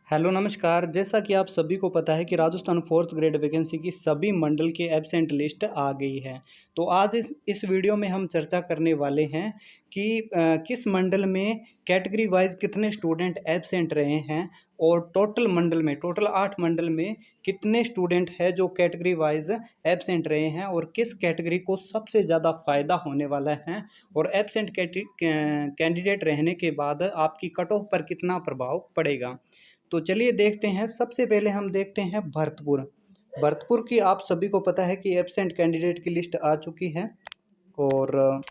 Hello नमस्कार। जैसा कि आप सभी को पता है कि राजस्थान फोर्थ ग्रेड वैकेंसी की सभी मंडल के एब्सेंट लिस्ट आ गई है। तो आज इस वीडियो में हम चर्चा करने वाले हैं कि किस मंडल में कैटेगरी वाइज कितने स्टूडेंट एब्सेंट रहे हैं और टोटल 8 मंडल में कितने स्टूडेंट हैं जो कैटेगरी वाइज एब्सेंट रहे हैं और किस कैटेगरी को सबसे ज़्यादा फ़ायदा होने वाला है और एब्सेंट कैंडिडेट रहने के बाद आपकी कट ऑफ पर कितना प्रभाव पड़ेगा। तो चलिए देखते हैं। सबसे पहले हम देखते हैं भरतपुर। भरतपुर की आप सभी को पता है कि एब्सेंट कैंडिडेट की लिस्ट आ चुकी है और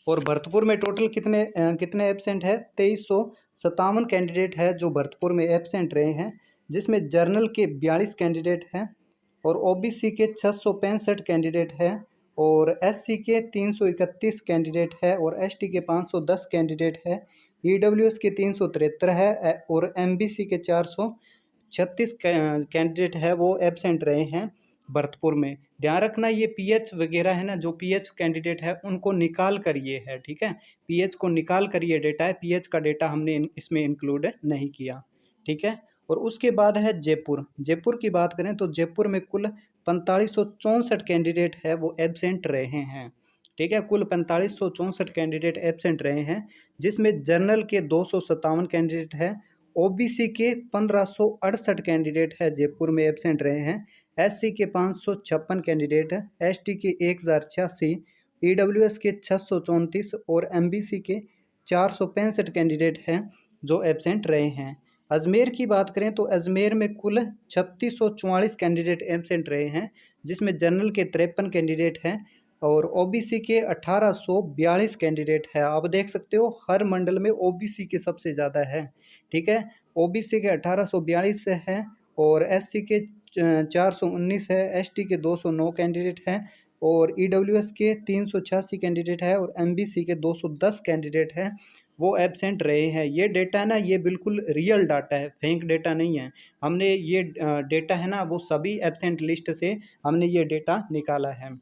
भरतपुर में टोटल कितने एब्सेंट है। 2357 कैंडिडेट है जो भरतपुर में एब्सेंट रहे हैं, जिसमें जर्नल के 42 कैंडिडेट हैं और ओबीसी के 665 कैंडिडेट हैं और एससी के 331 कैंडिडेट है और एसटी के 510 कैंडिडेट है। ईडब्ल्यूएस के 373 है और एमबीसी के 436 कैंडिडेट है वो एब्सेंट रहे हैं भरतपुर में। ध्यान रखना, ये पीएच वगैरह है ना, जो पीएच कैंडिडेट है उनको निकाल कर ये है, ठीक है। पीएच को निकाल कर ये डेटा है, पीएच का डेटा हमने इसमें इंक्लूड नहीं किया, ठीक है। और उसके बाद है जयपुर। जयपुर की बात करें तो जयपुर में कुल 4564 कैंडिडेट है वो एब्सेंट रहे हैं, ठीक है। कुल 4564 कैंडिडेट एब्सेंट रहे हैं, जिसमें जनरल के 257 कैंडिडेट है, ओबीसी के 1568 कैंडिडेट है जयपुर में एब्सेंट रहे हैं, एससी के 556 कैंडिडेट है, एसटी के 1086, ईडब्ल्यूएस के 634 और एमबीसी के 465 कैंडिडेट हैं जो एब्सेंट रहे हैं। अजमेर की बात करें तो अजमेर में कुल 3644 कैंडिडेट एब्सेंट रहे हैं, जिसमें जनरल के 53 कैंडिडेट हैं और ओबीसी के 1842 कैंडिडेट है। आप देख सकते हो हर मंडल में ओबीसी के सबसे ज़्यादा है, ठीक है। ओबीसी के 1842 है और एससी के 419 है, एसटी के 209 कैंडिडेट हैं और ईडब्ल्यूएस के 386 कैंडिडेट है और एमबीसी के 210 कैंडिडेट है वो एब्सेंट रहे हैं। ये डेटा है ना, ये बिल्कुल रियल डाटा है, फेक डेटा नहीं है। हमने ये डेटा है ना वो सभी एब्सेंट लिस्ट से हमने ये डेटा निकाला है,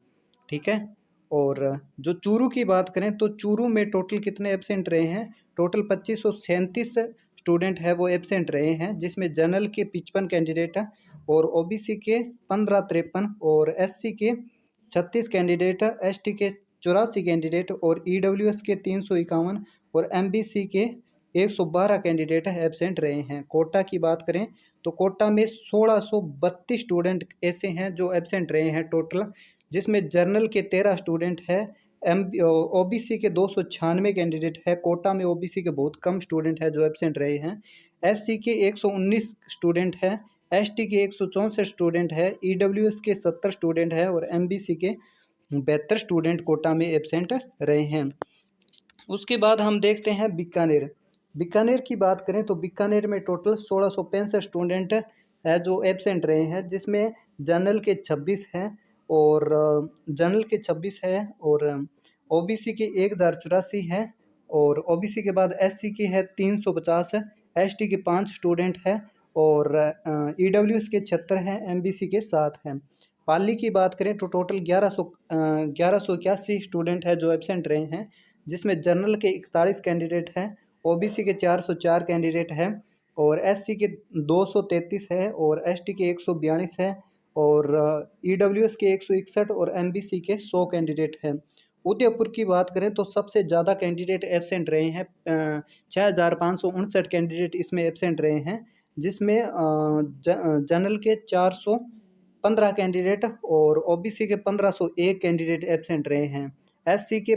ठीक है। और जो चूरू की बात करें तो चूरू में टोटल कितने एब्सेंट रहे हैं। टोटल 2537 स्टूडेंट है वो एब्सेंट रहे हैं, जिसमें जनरल के 55 कैंडिडेट है और ओबीसी के 1553 और एससी के 36 कैंडिडेट है, एसटी के 84 कैंडिडेट और ईडब्ल्यूएस के 351 और एमबीसी के 112 कैंडिडेट एब्सेंट रहे हैं। कोटा की बात करें तो कोटा में 1632 स्टूडेंट ऐसे हैं जो एब्सेंट रहे हैं टोटल, जिसमें जर्नल के 13 स्टूडेंट है, एम ओबीसी के 296 कैंडिडेट है। कोटा में ओबीसी के बहुत कम स्टूडेंट है जो एब्सेंट रहे हैं। एससी के 119 स्टूडेंट है, एसटी के 164 स्टूडेंट है, ईडब्ल्यूएस के 70 स्टूडेंट है और एमबीसी के 72 स्टूडेंट कोटा में एब्सेंट रहे हैं। उसके बाद हम देखते हैं बीकानेर। बीकानेर की बात करें तो बीकानेर में टोटल 1665 स्टूडेंट है जो एब्सेंट रहे हैं, जिसमें जनरल के 26 हैं और ओबीसी के 1084 है और ओबीसी के बाद एससी के है 350 है, एसटी के 5 स्टूडेंट है और ईडब्ल्यूएस के 76 हैं, एमबीसी के 7 हैं। पाली की बात करें तो टोटल 1181 स्टूडेंट है जो एब्सेंट रहे हैं, जिसमें जनरल के 41 कैंडिडेट हैं, ओबीसी के 404 कैंडिडेट हैं और एससी के 233 है और एसटी के 142 है और ईडब्ल्यूएस के 161 और एमबीसी के 100 कैंडिडेट हैं। उदयपुर की बात करें तो सबसे ज़्यादा कैंडिडेट एब्सेंट रहे हैं, 6559 कैंडिडेट इसमें एब्सेंट रहे हैं, जिसमें जनरल के 415 कैंडिडेट और ओबीसी के 1501 कैंडिडेट एब्सेंट रहे हैं। एससी के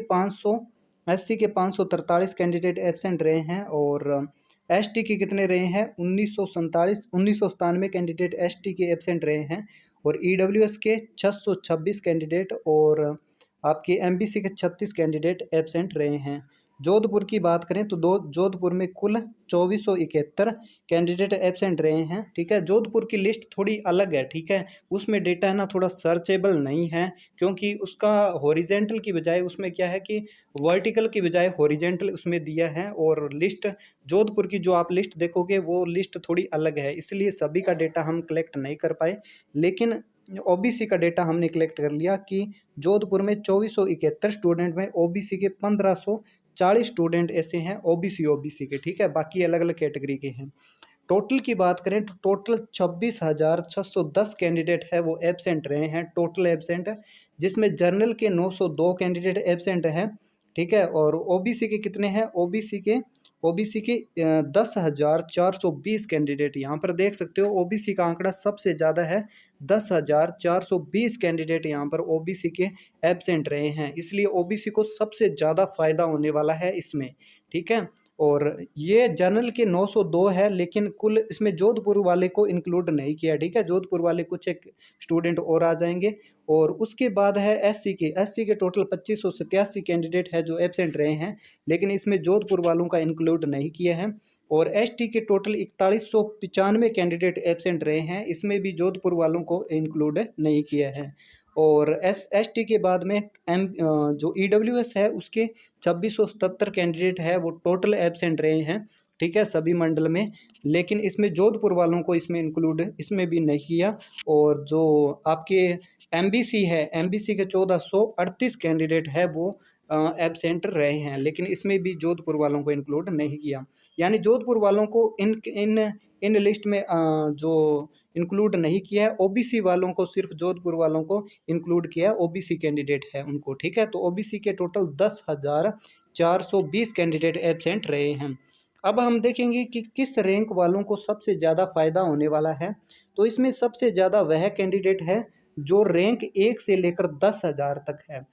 543 कैंडिडेट एब्सेंट रहे हैं और एसटी के कितने रहे हैं 1997 कैंडिडेट एसटी के एब्सेंट रहे हैं और ईडब्ल्यूएस के 626 कैंडिडेट और आपके एमबीसी के 36 कैंडिडेट एब्सेंट रहे हैं। जोधपुर की बात करें तो जोधपुर में कुल 2471 कैंडिडेट एब्सेंट रहे हैं, ठीक है। जोधपुर की लिस्ट थोड़ी अलग है, ठीक है। उसमें डेटा है ना थोड़ा सर्चेबल नहीं है, क्योंकि उसका हॉरिजेंटल की बजाय उसमें क्या है कि वर्टिकल की बजाय हॉरिजेंटल उसमें दिया है और लिस्ट जोधपुर की जो आप लिस्ट देखोगे वो लिस्ट थोड़ी अलग है, इसलिए सभी का डेटा हम कलेक्ट नहीं कर पाए। लेकिन ओबीसी का डेटा हमने कलेक्ट कर लिया कि जोधपुर में 2471 स्टूडेंट में ओबीसी के 1540 स्टूडेंट ऐसे हैं ओबीसी के, ठीक है। बाकी अलग अलग कैटेगरी के हैं। टोटल की बात करें तो टोटल 26,610 कैंडिडेट है वो एब्सेंट रहे हैं, टोटल एब्सेंट, जिसमें जनरल के 902 कैंडिडेट एब्सेंट हैं, ठीक है। और ओबीसी के कितने हैं, ओबीसी के 10,420 कैंडिडेट, यहाँ पर देख सकते हो ओबीसी का आंकड़ा सबसे ज़्यादा है, 10,420 कैंडिडेट यहाँ पर ओबीसी के एब्सेंट रहे हैं, इसलिए ओबीसी को सबसे ज़्यादा फायदा होने वाला है इसमें, ठीक है। और ये जनरल के 902 है, लेकिन कुल इसमें जोधपुर वाले को इंक्लूड नहीं किया, ठीक है। जोधपुर वाले कुछ एक स्टूडेंट और आ जाएंगे। और उसके बाद है एससी के टोटल 2587 कैंडिडेट है जो एब्सेंट रहे हैं, लेकिन इसमें जोधपुर वालों का इंक्लूड नहीं किया है। और एसटी के टोटल 4195 कैंडिडेट एब्सेंट रहे हैं, इसमें भी जोधपुर वालों को इंक्लूड नहीं किया है। और एसटी के बाद में जो ईडब्ल्यूएस है उसके 2677 कैंडिडेट है वो टोटल एब्सेंट रहे हैं, ठीक है, सभी मंडल में, लेकिन इसमें जोधपुर वालों को इसमें इंक्लूड इसमें भी नहीं किया। और जो आपके एमबीसी है, एमबीसी के 1438 कैंडिडेट है वो एब्सेंट रहे हैं, लेकिन इसमें भी जोधपुर वालों को इंक्लूड नहीं किया। यानी जोधपुर वालों को इन इन इन लिस्ट में जो इंक्लूड नहीं किया है, ओबीसी वालों को, सिर्फ जोधपुर वालों को इंक्लूड किया है, ओबीसी कैंडिडेट है उनको, ठीक है। तो ओबीसी के टोटल 10,420 कैंडिडेट एब्सेंट रहे हैं। अब हम देखेंगे कि किस रैंक वालों को सबसे ज़्यादा फायदा होने वाला है। तो इसमें सबसे ज़्यादा वह कैंडिडेट है जो रैंक 1 से लेकर 10,000 तक है,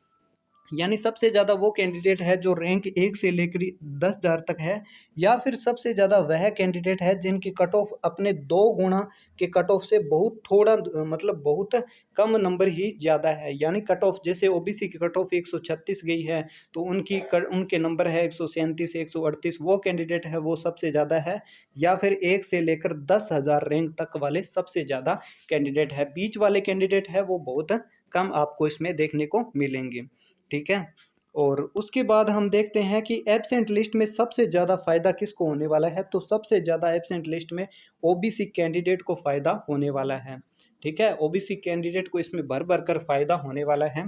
यानी सबसे ज़्यादा वो कैंडिडेट है जो रैंक 1 से लेकर 10,000 तक है, या फिर सबसे ज़्यादा वह कैंडिडेट है जिनकी कट ऑफ अपने 2 गुना के कट ऑफ से बहुत थोड़ा, मतलब बहुत कम नंबर ही ज़्यादा है। यानी कट ऑफ, जैसे ओबीसी की कट ऑफ 136 गई है, तो उनके नंबर है 137 138, वो कैंडिडेट है वो सबसे ज़्यादा है। या फिर 1 से लेकर 10,000 रैंक तक वाले सबसे ज़्यादा कैंडिडेट है। बीच वाले कैंडिडेट है वो बहुत कम आपको इसमें देखने को मिलेंगे, ठीक है। और उसके बाद हम देखते हैं कि एब्सेंट लिस्ट में सबसे ज़्यादा फायदा किसको होने वाला है। तो सबसे ज़्यादा एब्सेंट लिस्ट में ओबीसी कैंडिडेट को फायदा होने वाला है, ठीक है। ओबीसी कैंडिडेट को इसमें भर भर कर फायदा होने वाला है।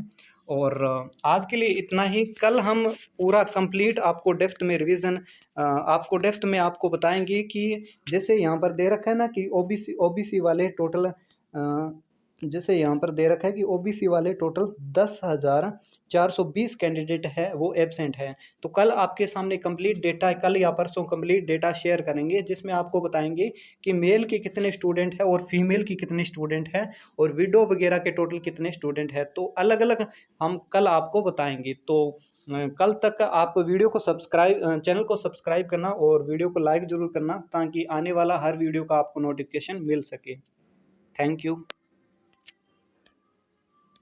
और आज के लिए इतना ही। कल हम पूरा कंप्लीट आपको डेप्थ में रिवीजन, आपको डेप्थ में आपको बताएंगे कि जैसे यहाँ पर दे रखा है ना कि ओबीसी वाले टोटल, जैसे यहाँ पर दे रखा है कि ओबीसी वाले टोटल 10,420 कैंडिडेट है वो एब्सेंट है। तो कल आपके सामने कंप्लीट डेटा, कल या परसों कंप्लीट डेटा शेयर करेंगे, जिसमें आपको बताएंगे कि मेल के कितने स्टूडेंट है और फीमेल की कितने स्टूडेंट है, और विडो वगैरह के टोटल कितने स्टूडेंट है, तो अलग अलग हम कल आपको बताएंगे। तो कल तक आप वीडियो को चैनल को सब्सक्राइब करना और वीडियो को लाइक जरूर करना, ताकि आने वाला हर वीडियो का आपको नोटिफिकेशन मिल सके। Thank you.